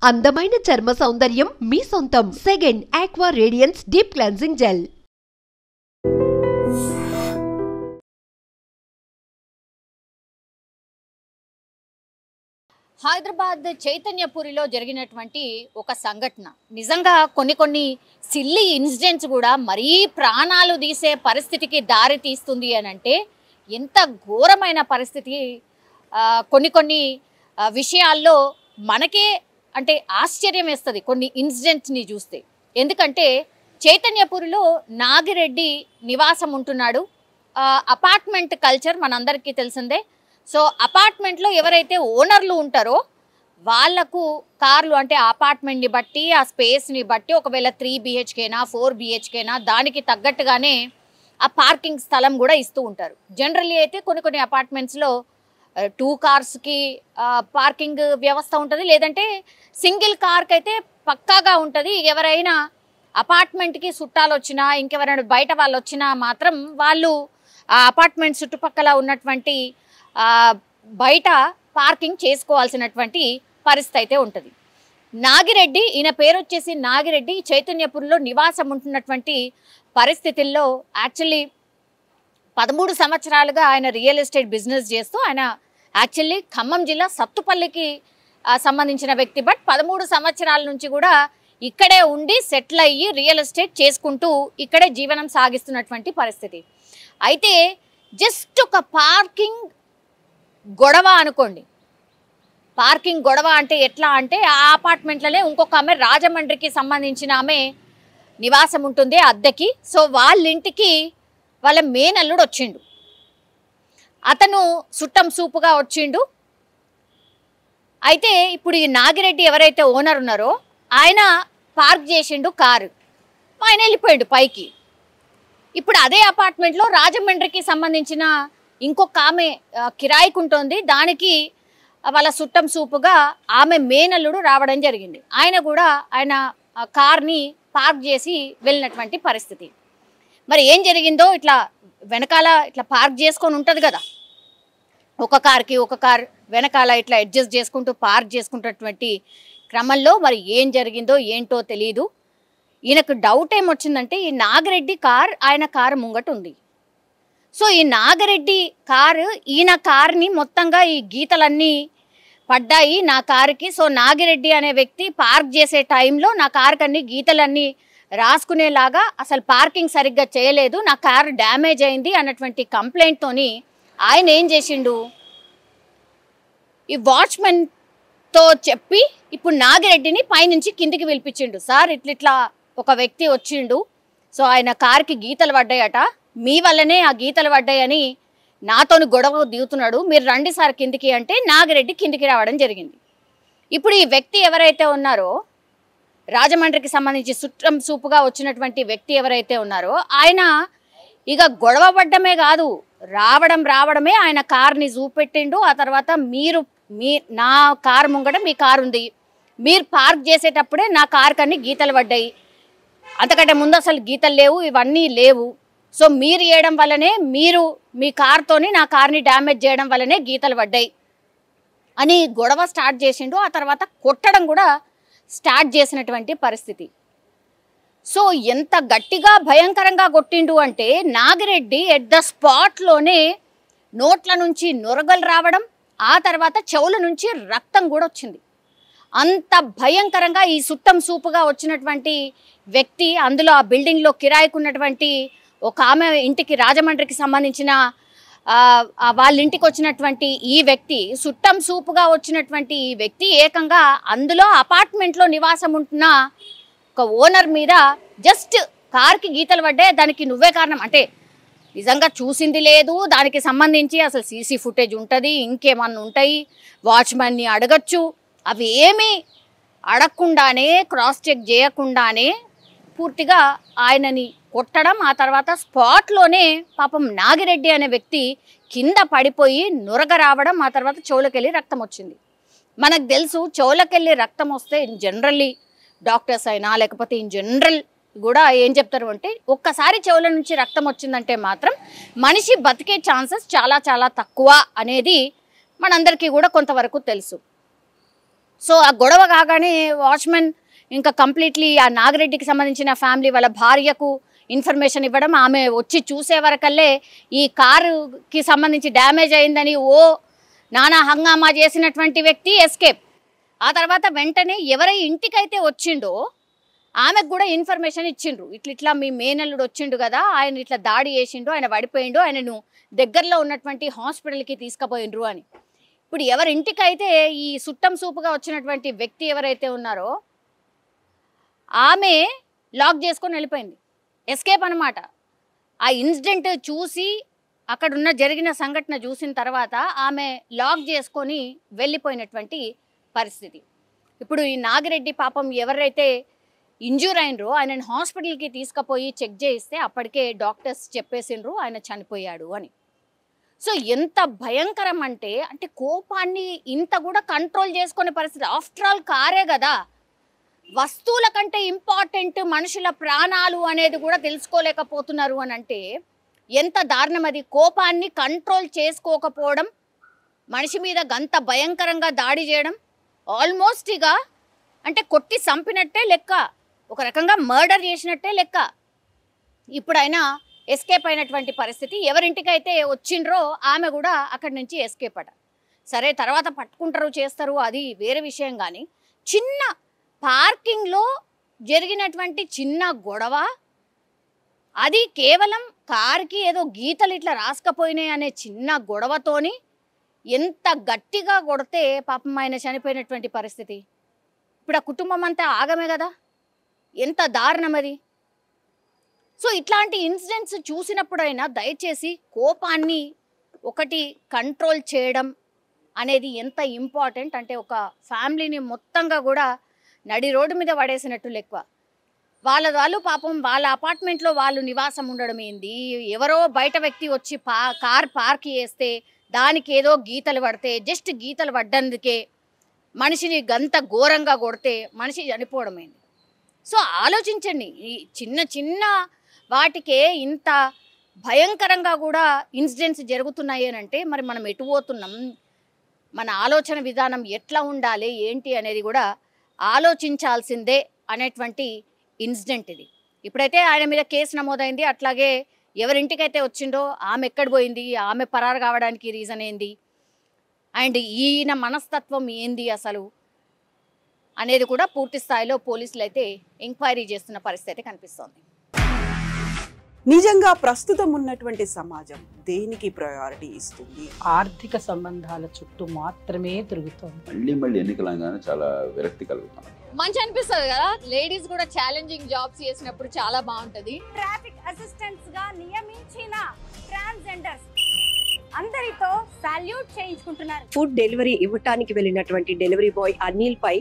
అందమైన చర్మ సౌందర్యం మీ సొంతం. Second aqua radiance deep cleansing gel. Hyderabad చైతన్యపురిలో జరిగినటువంటి ఒక సంఘటన నిజంగా కొన్ని సిల్లీ ఇన్సిడెంట్స్ కూడా మరీ ప్రాణాలు తీసే పరిస్థితికి దారి తీస్తుంది అని అంటే ఎంత ఘోరమైన పరిస్థితి. కొన్ని విషయాల్లో మనకే అంటే ఆశ్చర్యం వేస్తుంది కొన్ని ఇన్సిడెంట్స్ని చూస్తే. ఎందుకంటే చైతన్యపురిలో నాగిరెడ్డి నివాసం ఉంటున్నాడు. అపార్ట్మెంట్ కల్చర్ మనందరికీ తెలిసిందే. సో అపార్ట్మెంట్లో ఎవరైతే ఓనర్లు ఉంటారో వాళ్లకు కార్లు అంటే అపార్ట్మెంట్ని బట్టి ఆ స్పేస్ని బట్టి ఒకవేళ 3 BHKనా 4 BHKనా దానికి తగ్గట్టుగానే ఆ పార్కింగ్ స్థలం కూడా ఇస్తూ ఉంటారు. జనరల్లీ అయితే కొన్ని అపార్ట్మెంట్స్లో 2 కార్స్కి పార్కింగ్ వ్యవస్థ ఉంటుంది, లేదంటే సింగిల్ కార్కి అయితే పక్కాగా ఉంటుంది. ఎవరైనా అపార్ట్మెంట్కి చుట్టాలు వచ్చినా ఇంకెవరైనా బయట వాళ్ళు వచ్చినా మాత్రం వాళ్ళు ఆ అపార్ట్మెంట్ చుట్టుపక్కల ఉన్నటువంటి బయట పార్కింగ్ చేసుకోవాల్సినటువంటి పరిస్థితి అయితే ఉంటుంది. నాగిరెడ్డి, ఈయన పేరు వచ్చేసి నాగిరెడ్డి, చైతన్యపురిలో నివాసం ఉంటున్నటువంటి పరిస్థితుల్లో యాక్చువల్లీ 13 సంవత్సరాలుగా ఆయన రియల్ ఎస్టేట్ బిజినెస్ చేస్తూ ఆయన యాక్చువల్లీ ఖమ్మం జిల్లా సత్తుపల్లికి సంబంధించిన వ్యక్తి. బట్ 13 సంవత్సరాల నుంచి కూడా ఇక్కడే ఉండి సెటిల్ అయ్యి రియల్ ఎస్టేట్ చేసుకుంటూ ఇక్కడే జీవనం సాగిస్తున్నటువంటి పరిస్థితి. అయితే జస్ట్ ఒక పార్కింగ్ గొడవ అనుకోండి. పార్కింగ్ గొడవ అంటే ఎట్లా అంటే ఆ అపార్ట్మెంట్లోనే ఇంకొక ఆమె రాజమండ్రికి సంబంధించిన ఆమె నివాసం ఉంటుంది అద్దెకి. సో వాళ్ళ ఇంటికి వాళ్ళ మేనల్లుడు వచ్చిండు. అతను చుట్టం సూపుగా వచ్చిండు. అయితే ఇప్పుడు ఈ నాగిరెడ్డి ఎవరైతే ఓనర్ ఉన్నారో ఆయన పార్క్ చేసిండు కారు, ఆయన వెళ్ళిపోయాడు పైకి. ఇప్పుడు అదే అపార్ట్మెంట్లో రాజమండ్రికి సంబంధించిన ఇంకొక ఆమె కిరాయికి ఉంటుంది. దానికి వాళ్ళ చుట్టం సూపుగా ఆమె మేనల్లుడు రావడం జరిగింది. ఆయన కూడా ఆయన కార్ని పార్క్ చేసి వెళ్ళినటువంటి పరిస్థితి. మరి ఏం జరిగిందో ఇట్లా వెనకాల ఇట్లా పార్క్ చేసుకొని ఉంటుంది కదా, ఒక కార్కి ఒక కార్ వెనకాల ఇట్లా అడ్జస్ట్ చేసుకుంటూ పార్క్ చేసుకుంటున్నటువంటి క్రమంలో మరి ఏం జరిగిందో ఏంటో తెలియదు. ఈయనకు డౌట్ ఏమొచ్చిందంటే ఈ నాగిరెడ్డి కార్ ఆయన కారు ముంగట ఉంది. సో ఈ నాగిరెడ్డి కారు ఈయన కార్ని మొత్తంగా ఈ గీతలన్నీ పడ్డాయి నా కారుకి. సో నాగిరెడ్డి అనే వ్యక్తి పార్క్ చేసే టైంలో నా కారుకి అన్ని గీతలన్నీ రాసుకునేలాగా అసలు పార్కింగ్ సరిగ్గా చేయలేదు, నా కారు డ్యామేజ్ అయింది అన్నటువంటి కంప్లైంట్తోని ఆయన ఏం చేసిండు, ఈ వాచ్మెన్తో చెప్పి ఇప్పుడు నాగిరెడ్డిని పైనుంచి కిందికి పిలిపించిండు. సార్ ఇట్లా ఒక వ్యక్తి వచ్చిండు, సో ఆయన కారుకి గీతలు పడ్డాయట, మీ వల్లనే ఆ గీతలు పడ్డాయని నాతోని గొడవ దిగుతున్నాడు, మీరు రండి సార్ కిందికి అంటే నాగిరెడ్డి కిందికి రావడం జరిగింది. ఇప్పుడు ఈ వ్యక్తి ఎవరైతే ఉన్నారో రాజమండ్రికి సంబంధించి చుట్టం సూపుగా వచ్చినటువంటి వ్యక్తి ఎవరైతే ఉన్నారో ఆయన ఇక గొడవ పడ్డమే కాదు, రావడమే ఆయన కార్ని చూపెట్టిండు. ఆ తర్వాత నా కారు ముంగట మీ కారు ఉంది, మీరు పార్క్ చేసేటప్పుడే నా కారు కన్నీ గీతలు పడ్డాయి, అంతకంటే ముందు అసలు గీతలు లేవు, ఇవన్నీ లేవు, సో మీరు చేయడం వల్లనే మీ కార్తోని నా కార్ని డ్యామేజ్ చేయడం వల్లనే గీతలు పడ్డాయి అని గొడవ స్టార్ట్ చేసిండు. ఆ తర్వాత కొట్టడం కూడా స్టార్ట్ చేసినటువంటి పరిస్థితి. సో ఎంత గట్టిగా భయంకరంగా కొట్టిండు అంటే నాగిరెడ్డి ఎట్ ద స్పాట్లోనే నోట్ల నుంచి నొరగలు రావడం, ఆ తర్వాత చెవుల నుంచి రక్తం కూడా వచ్చింది. అంత భయంకరంగా ఈ చుట్టం సూపుగా వచ్చినటువంటి వ్యక్తి, అందులో ఆ బిల్డింగ్లో కిరాయికున్నటువంటి ఒక ఆమె ఇంటికి రాజమండ్రికి సంబంధించిన వాళ్ళ ఇంటికి వచ్చినటువంటి ఈ వ్యక్తి, చుట్టం సూపుగా వచ్చినటువంటి ఈ వ్యక్తి ఏకంగా అందులో అపార్ట్మెంట్లో నివాసం ఉంటున్న ఒక ఓనర్ మీద జస్ట్ కార్కి గీతలు పడ్డాయి, దానికి నువ్వే కారణం అంటే నిజంగా చూసింది లేదు, దానికి సంబంధించి అసలు సీసీ ఫుటేజ్ ఉంటుంది, ఇంకేమన్నా ఉంటాయి, వాచ్మెన్ని అడగచ్చు, అవి ఏమీ అడగకుండానే క్రాస్ చెక్ చేయకుండానే పూర్తిగా ఆయనని కొట్టడం, ఆ తర్వాత స్పాట్లోనే పాపం నాగిరెడ్డి అనే వ్యక్తి కింద పడిపోయి నురగ రావడం, ఆ తర్వాత చెవులకెళ్ళి రక్తం వచ్చింది. మనకు తెలుసు చెవులకెళ్ళి రక్తం వస్తే జనరల్లీ డాక్టర్స్ అయినా లేకపోతే ఇన్ జనరల్ కూడా ఏం చెప్తారు అంటే ఒక్కసారి చెవుల నుంచి రక్తం వచ్చిందంటే మాత్రం మనిషి బతికే ఛాన్సెస్ చాలా చాలా తక్కువ అనేది మనందరికీ కూడా కొంతవరకు తెలుసు. సో ఆ గొడవ కాగానే వాచ్మెన్ ఇంకా కంప్లీట్లీ ఆ నాగిరెడ్డికి సంబంధించిన ఫ్యామిలీ వాళ్ళ భార్యకు ఇన్ఫర్మేషన్ ఇవ్వడం, ఆమె వచ్చి చూసే వరకల్లే ఈ కారుకి సంబంధించి డ్యామేజ్ అయిందని నానా హంగామా చేసినటువంటి వ్యక్తి ఎస్కేప్. ఆ తర్వాత వెంటనే ఎవరై ఇంటికైతే వచ్చిండో ఆమెకు కూడా ఇన్ఫర్మేషన్ ఇచ్చిండ్రు, ఇట్లా మీ మేనల్లుడు వచ్చిండు కదా, ఆయన ఇట్లా దాడి చేసిండు, ఆయన పడిపోయిండు, ఆయనను దగ్గరలో ఉన్నటువంటి హాస్పిటల్కి తీసుకుపోయిండ్రు అని. ఇప్పుడు ఎవరింటికైతే ఈ సుట్టం సూపుగా వచ్చినటువంటి వ్యక్తి ఎవరైతే ఉన్నారో ఆమె లాక్ చేసుకొని వెళ్ళిపోయింది, ఎస్కేప్ అనమాట. ఆ ఇన్సిడెంట్ చూసి అక్కడ జరిగిన సంఘటన చూసిన తర్వాత ఆమె లాక్ చేసుకొని వెళ్ళిపోయినటువంటి పరిస్థితి. ఇప్పుడు ఈ నాగిరెడ్డి పాపం ఎవరైతే ఇంజూర్ అయినరో ఆయనను హాస్పిటల్కి తీసుకుపోయి చెక్ చేయిస్తే అప్పటికే డాక్టర్స్ చెప్పేసిండ్రు ఆయన చనిపోయాడు అని. సో ఎంత భయంకరం అంటే కోపాన్ని ఇంత కూడా కంట్రోల్ చేసుకునే పరిస్థితి. ఆఫ్టర్ ఆల్ కారే కదా, వస్తువుల కంటే ఇంపార్టెంట్ మనుషుల ప్రాణాలు అనేది కూడా తెలుసుకోలేకపోతున్నారు అని అంటే ఎంత దారుణం అది. కోపాన్ని కంట్రోల్ చేసుకోకపోవడం, మనిషి మీద గంత భయంకరంగా దాడి చేయడం, ఆల్మోస్ట్ ఇక కొట్టి చంపినట్టే లెక్క, ఒక రకంగా మర్డర్ చేసినట్టే లెక్క. ఇప్పుడైనా ఎస్కేప్ అయినటువంటి పరిస్థితి. ఎవరింటికైతే వచ్చిండ్రో ఆమె కూడా అక్కడి నుంచి ఎస్కేప్ అట. సరే తర్వాత పట్టుకుంటారు చేస్తారు అది వేరే విషయం, కానీ చిన్న పార్కింగ్లో జరిగినటువంటి చిన్న గొడవ, అది కేవలం కార్కి ఏదో గీతలు ఇట్లా రాసుకపోయినాయి అనే చిన్న గొడవతోని ఎంత గట్టిగా కొడితే పాపం ఆయన చనిపోయినటువంటి పరిస్థితి. ఇప్పుడు ఆ కుటుంబం అంతా ఆగమే కదా, ఎంత దారుణం అది. సో ఇట్లాంటి ఇన్సిడెంట్స్ చూసినప్పుడైనా దయచేసి కోపాన్ని ఒకటి కంట్రోల్ చేయడం అనేది ఎంత ఇంపార్టెంట్ అంటే ఒక ఫ్యామిలీని మొత్తంగా కూడా నడి రోడ్డు మీద పడేసినట్టు లెక్క. వాళ్ళు పాపం వాళ్ళ అపార్ట్మెంట్లో వాళ్ళు నివాసం ఉండడం ఏంది, ఎవరో బయట వ్యక్తి వచ్చి కార్ పార్క్ చేస్తే దానికి ఏదో గీతలు పడితే, జస్ట్ గీతలు పడ్డందుకే మనిషిని గంత ఘోరంగా కొడితే మనిషి చనిపోవడమైంది. సో ఆలోచించండి, ఈ చిన్న చిన్న వాటికే ఇంత భయంకరంగా కూడా ఇన్సిడెంట్స్ జరుగుతున్నాయి అని అంటే మరి మనం ఎటు పోతున్నాం, మన ఆలోచన విధానం ఎట్లా ఉండాలి ఏంటి అనేది కూడా ఆలోచించాల్సిందే అనేటువంటి ఇన్సిడెంట్ ఇది. ఇప్పుడైతే ఆయన మీద కేసు నమోదైంది. అట్లాగే ఎవరింటికైతే వచ్చిండో ఆమె ఎక్కడ పోయింది, ఆమె పరారు కావడానికి రీజన్ ఏంది, అండ్ ఈయన మనస్తత్వం ఏంది అసలు అనేది కూడా పూర్తి స్థాయిలో పోలీసులు అయితే ఎంక్వైరీ చేస్తున్న పరిస్థితి కనిపిస్తోంది. నిజంగా ప్రస్తుతం ఉన్నటువంటి సమాజం దేనికి ప్రయారిటీ ఇస్తుంది? ఆర్థిక సంబంధాల చుట్టూ మాత్రమే తిరుగుతోంది. మళ్ళీ ఎన్నికలంగానే చాలా విరక్తి కలుగుతాం. మంచి అనిపిస్తుంది కదా, లేడీస్ కూడా ఛాలెంజింగ్ జాబ్స్ చేసినప్పుడు చాలా బాగుంటది. ట్రాఫిక్ అసిస్టెంట్స్ గా నియమించిన ట్రాన్స్జెండర్స్ అందరితో సాల్యూట్ చేయించుకుంటున్నారు. ఫుడ్ డెలివరీ ఇవ్వటానికి వెళ్ళినటువంటి డెలివరీ బాయ్ అనిల్ పై